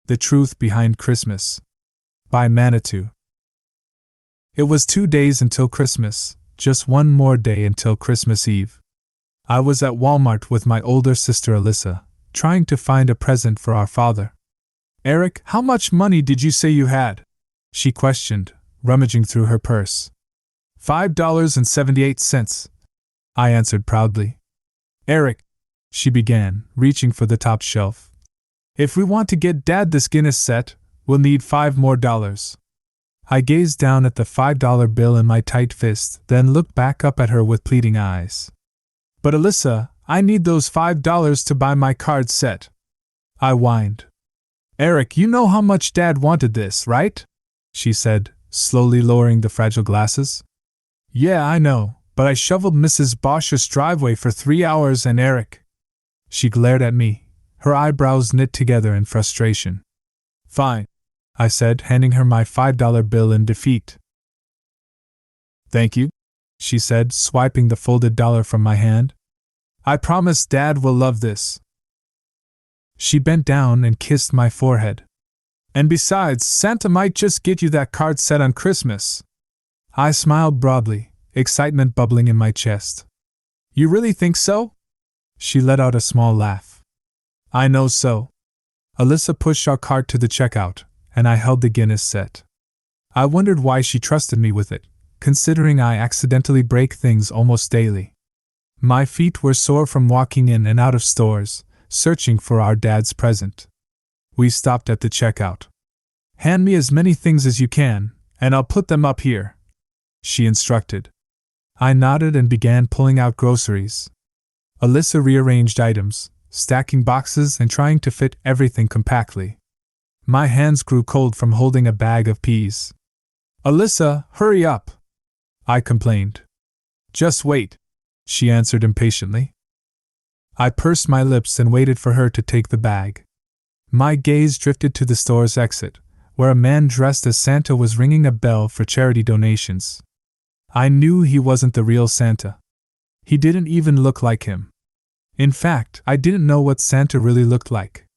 The Truth Behind Christmas. By Manitou. It was 2 days until Christmas, just one more day until Christmas Eve. I was at Walmart with my older sister Alyssa, trying to find a present for our father. "Eric, how much money did you say you had?" she questioned, rummaging through her purse. $5.78, I answered proudly. "Eric," she began, reaching for the top shelf. "If we want to get Dad this Guinness set, we'll need $5 more." I gazed down at the $5 bill in my tight fist, then looked back up at her with pleading eyes. "But Alyssa, I need those $5 to buy my card set," I whined. "Eric, you know how much Dad wanted this, right?" she said, slowly lowering the fragile glasses. "Yeah, I know, but I shoveled Mrs. Bosch's driveway for 3 hours and Eric..." She glared at me, her eyebrows knit together in frustration. "Fine," I said, handing her my $5 bill in defeat. "Thank you," she said, swiping the folded dollar from my hand. "I promise Dad will love this." She bent down and kissed my forehead. "And besides, Santa might just get you that card set on Christmas." I smiled broadly, excitement bubbling in my chest. "You really think so?" She let out a small laugh. "I know so." Alyssa pushed our cart to the checkout, and I held the Guinness set. I wondered why she trusted me with it, considering I accidentally break things almost daily. My feet were sore from walking in and out of stores, searching for our dad's present. We stopped at the checkout. "Hand me as many things as you can, and I'll put them up here," she instructed. I nodded and began pulling out groceries. Alyssa rearranged items, stacking boxes and trying to fit everything compactly. My hands grew cold from holding a bag of peas. "Alyssa, hurry up!" I complained. "Just wait," she answered impatiently. I pursed my lips and waited for her to take the bag. My gaze drifted to the store's exit, where a man dressed as Santa was ringing a bell for charity donations. I knew he wasn't the real Santa. He didn't even look like him. In fact, I didn't know what Santa really looked like.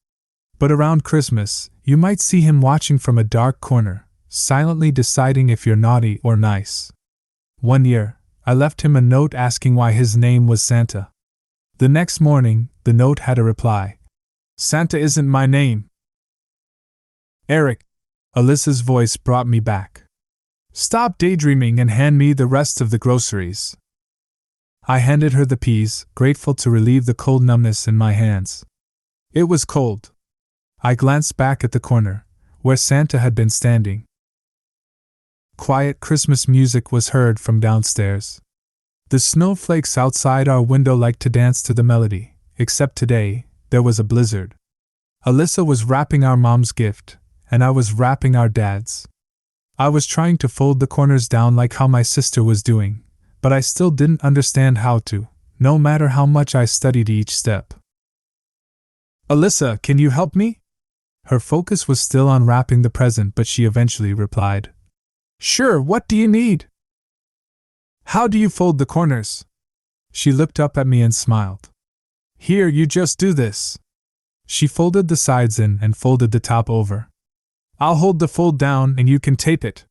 But around Christmas, you might see him watching from a dark corner, silently deciding if you're naughty or nice. One year, I left him a note asking why his name was Santa. The next morning, the note had a reply. "Santa isn't my name." "Eric," Alyssa's voice brought me back. "Stop daydreaming and hand me the rest of the groceries." I handed her the peas, grateful to relieve the cold numbness in my hands. It was cold. I glanced back at the corner, where Santa had been standing. Quiet Christmas music was heard from downstairs. The snowflakes outside our window liked to dance to the melody, except today, there was a blizzard. Alyssa was wrapping our mom's gift, and I was wrapping our dad's. I was trying to fold the corners down like how my sister was doing, but I still didn't understand how to, no matter how much I studied each step. "Alyssa, can you help me?" Her focus was still on wrapping the present, but she eventually replied. "Sure, what do you need?" "How do you fold the corners?" She looked up at me and smiled. "Here, you just do this." She folded the sides in and folded the top over. "I'll hold the fold down and you can tape it."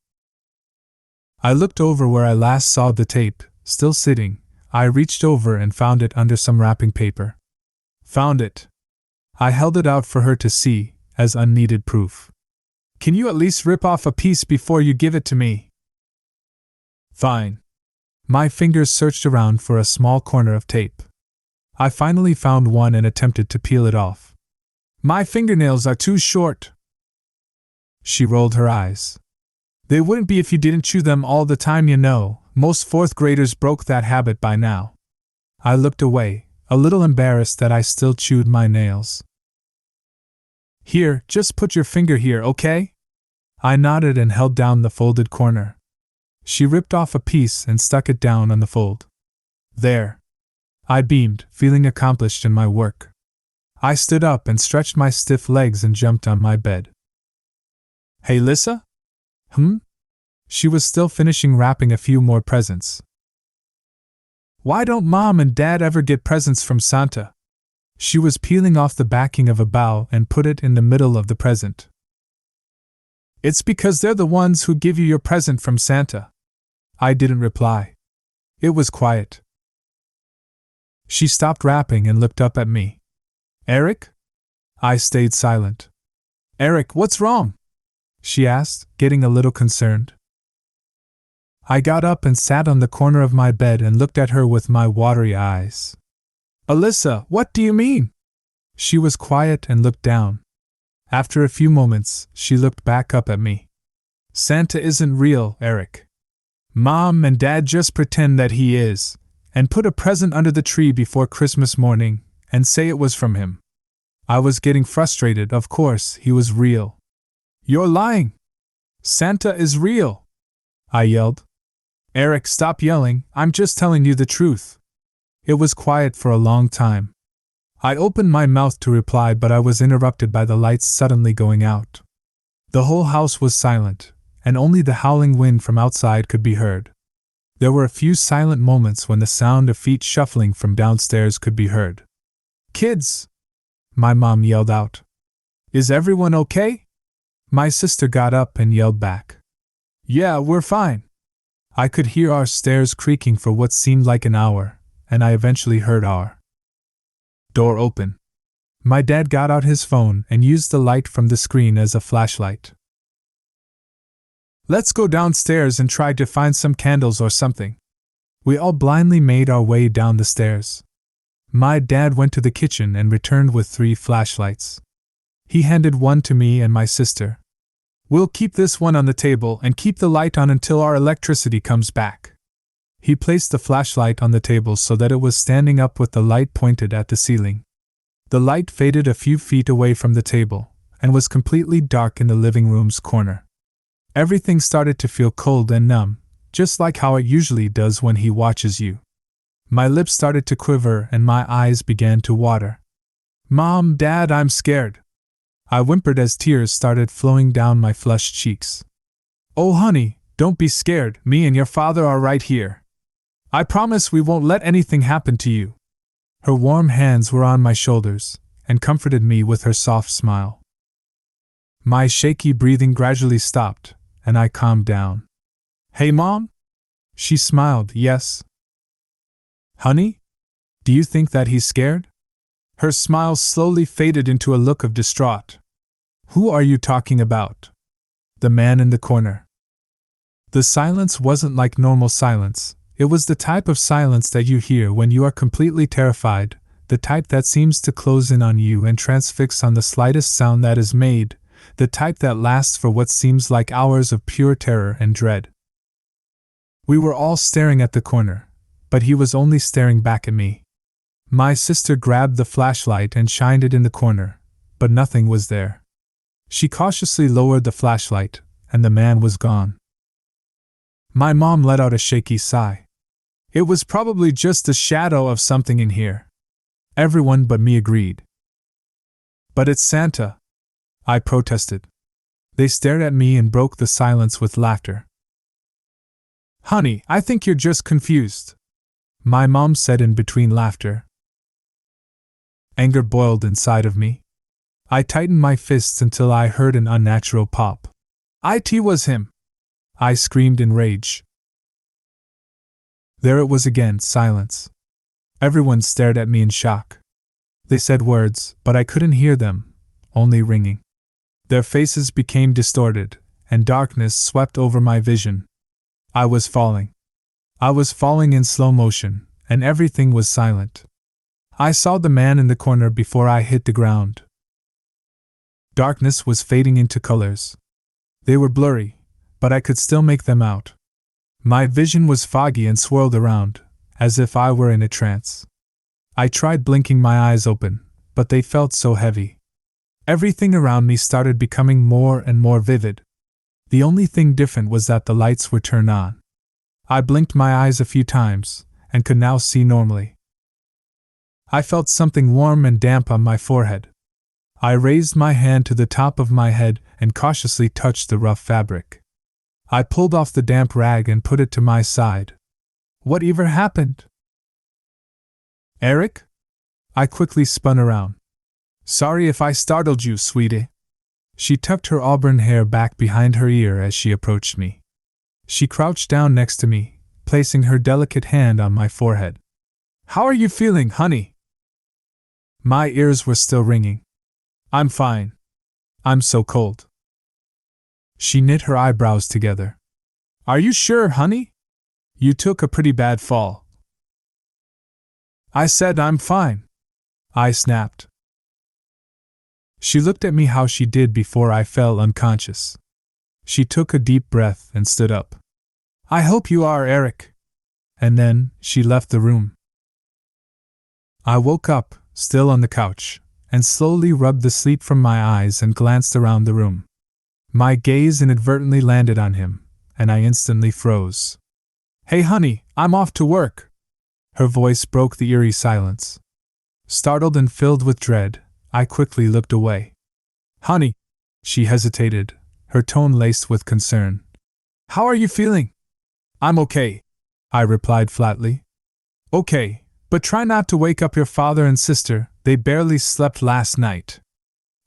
I looked over where I last saw the tape, still sitting. I reached over and found it under some wrapping paper. "Found it." I held it out for her to see, as unneeded proof. "Can you at least rip off a piece before you give it to me?" "Fine." My fingers searched around for a small corner of tape. I finally found one and attempted to peel it off. "My fingernails are too short." She rolled her eyes. "They wouldn't be if you didn't chew them all the time, you know. Most fourth graders broke that habit by now." I looked away, a little embarrassed that I still chewed my nails. "Here, just put your finger here, okay?" I nodded and held down the folded corner. She ripped off a piece and stuck it down on the fold. "There." I beamed, feeling accomplished in my work. I stood up and stretched my stiff legs and jumped on my bed. "Hey, Lissa?" She was still finishing wrapping a few more presents. "Why don't Mom and Dad ever get presents from Santa?" She was peeling off the backing of a bough and put it in the middle of the present. It's because they're the ones who give you your present from Santa. I didn't reply. It was quiet. She stopped rapping and looked up at me. Eric? I stayed silent. Eric, what's wrong? She asked, getting a little concerned. I got up and sat on the corner of my bed and looked at her with my watery eyes. Alyssa, what do you mean? She was quiet and looked down. After a few moments, she looked back up at me. Santa isn't real, Eric. Mom and Dad just pretend that he is, and put a present under the tree before Christmas morning, and say it was from him. I was getting frustrated. Of course, he was real. You're lying! Santa is real! I yelled. Eric, stop yelling, I'm just telling you the truth. It was quiet for a long time. I opened my mouth to reply, but I was interrupted by the lights suddenly going out. The whole house was silent, and only the howling wind from outside could be heard. There were a few silent moments when the sound of feet shuffling from downstairs could be heard. Kids! My mom yelled out. Is everyone okay? My sister got up and yelled back. Yeah, we're fine. I could hear our stairs creaking for what seemed like an hour, and I eventually heard our door open. My dad got out his phone and used the light from the screen as a flashlight. Let's go downstairs and try to find some candles or something. We all blindly made our way down the stairs. My dad went to the kitchen and returned with 3 flashlights. He handed one to me and my sister. We'll keep this one on the table and keep the light on until our electricity comes back. He placed the flashlight on the table so that it was standing up with the light pointed at the ceiling. The light faded a few feet away from the table, and was completely dark in the living room's corner. Everything started to feel cold and numb, just like how it usually does when he watches you. My lips started to quiver and my eyes began to water. Mom, Dad, I'm scared. I whimpered as tears started flowing down my flushed cheeks. Oh honey, don't be scared, me and your father are right here. I promise we won't let anything happen to you. Her warm hands were on my shoulders, and comforted me with her soft smile. My shaky breathing gradually stopped, and I calmed down. Hey Mom? She smiled, yes. Honey? Do you think that he's scared? Her smile slowly faded into a look of distraught. Who are you talking about? The man in the corner. The silence wasn't like normal silence. It was the type of silence that you hear when you are completely terrified, the type that seems to close in on you and transfix on the slightest sound that is made, the type that lasts for what seems like hours of pure terror and dread. We were all staring at the corner, but he was only staring back at me. My sister grabbed the flashlight and shined it in the corner, but nothing was there. She cautiously lowered the flashlight, and the man was gone. My mom let out a shaky sigh. It was probably just the shadow of something in here. Everyone but me agreed. But it's Santa, I protested. They stared at me and broke the silence with laughter. Honey, I think you're just confused, my mom said in between laughter. Anger boiled inside of me. I tightened my fists until I heard an unnatural pop. It was him! I screamed in rage. There it was again, silence. Everyone stared at me in shock. They said words, but I couldn't hear them, only ringing. Their faces became distorted, and darkness swept over my vision. I was falling. I was falling in slow motion, and everything was silent. I saw the man in the corner before I hit the ground. Darkness was fading into colors. They were blurry, but I could still make them out. My vision was foggy and swirled around, as if I were in a trance. I tried blinking my eyes open, but they felt so heavy. Everything around me started becoming more and more vivid. The only thing different was that the lights were turned on. I blinked my eyes a few times, and could now see normally. I felt something warm and damp on my forehead. I raised my hand to the top of my head and cautiously touched the rough fabric. I pulled off the damp rag and put it to my side. Whatever happened? Eric? I quickly spun around. Sorry if I startled you, sweetie. She tucked her auburn hair back behind her ear as she approached me. She crouched down next to me, placing her delicate hand on my forehead. "How are you feeling, honey?" My ears were still ringing. "I'm fine. I'm so cold." She knit her eyebrows together. "Are you sure, honey? You took a pretty bad fall." "I said I'm fine," I snapped. She looked at me how she did before I fell unconscious. She took a deep breath and stood up. "I hope you are, Eric." And then, she left the room. I woke up, still on the couch, and slowly rubbed the sleep from my eyes and glanced around the room. My gaze inadvertently landed on him, and I instantly froze. "Hey honey, I'm off to work." Her voice broke the eerie silence. Startled and filled with dread, I quickly looked away. "Honey," she hesitated, her tone laced with concern. "How are you feeling?" "I'm okay," I replied flatly. "Okay, but try not to wake up your father and sister, they barely slept last night."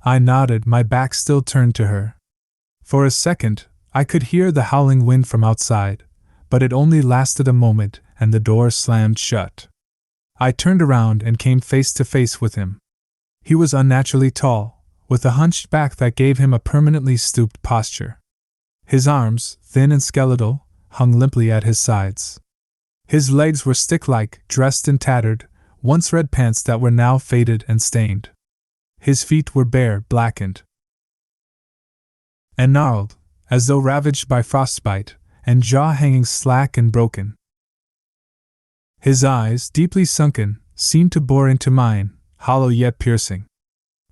I nodded, my back still turned to her. For a second, I could hear the howling wind from outside, but it only lasted a moment and the door slammed shut. I turned around and came face to face with him. He was unnaturally tall, with a hunched back that gave him a permanently stooped posture. His arms, thin and skeletal, hung limply at his sides. His legs were stick-like, dressed in tattered, once red pants that were now faded and stained. His feet were bare, blackened, and gnarled, as though ravaged by frostbite, and jaw hanging slack and broken. His eyes, deeply sunken, seemed to bore into mine, hollow yet piercing.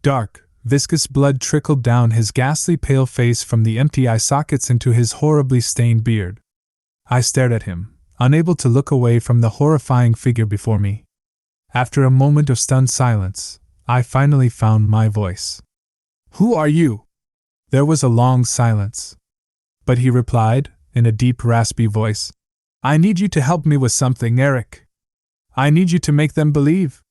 Dark, viscous blood trickled down his ghastly pale face from the empty eye sockets into his horribly stained beard. I stared at him, unable to look away from the horrifying figure before me. After a moment of stunned silence, I finally found my voice. "Who are you?" There was a long silence. But he replied, in a deep, raspy voice, "I need you to help me with something, Eric. I need you to make them believe."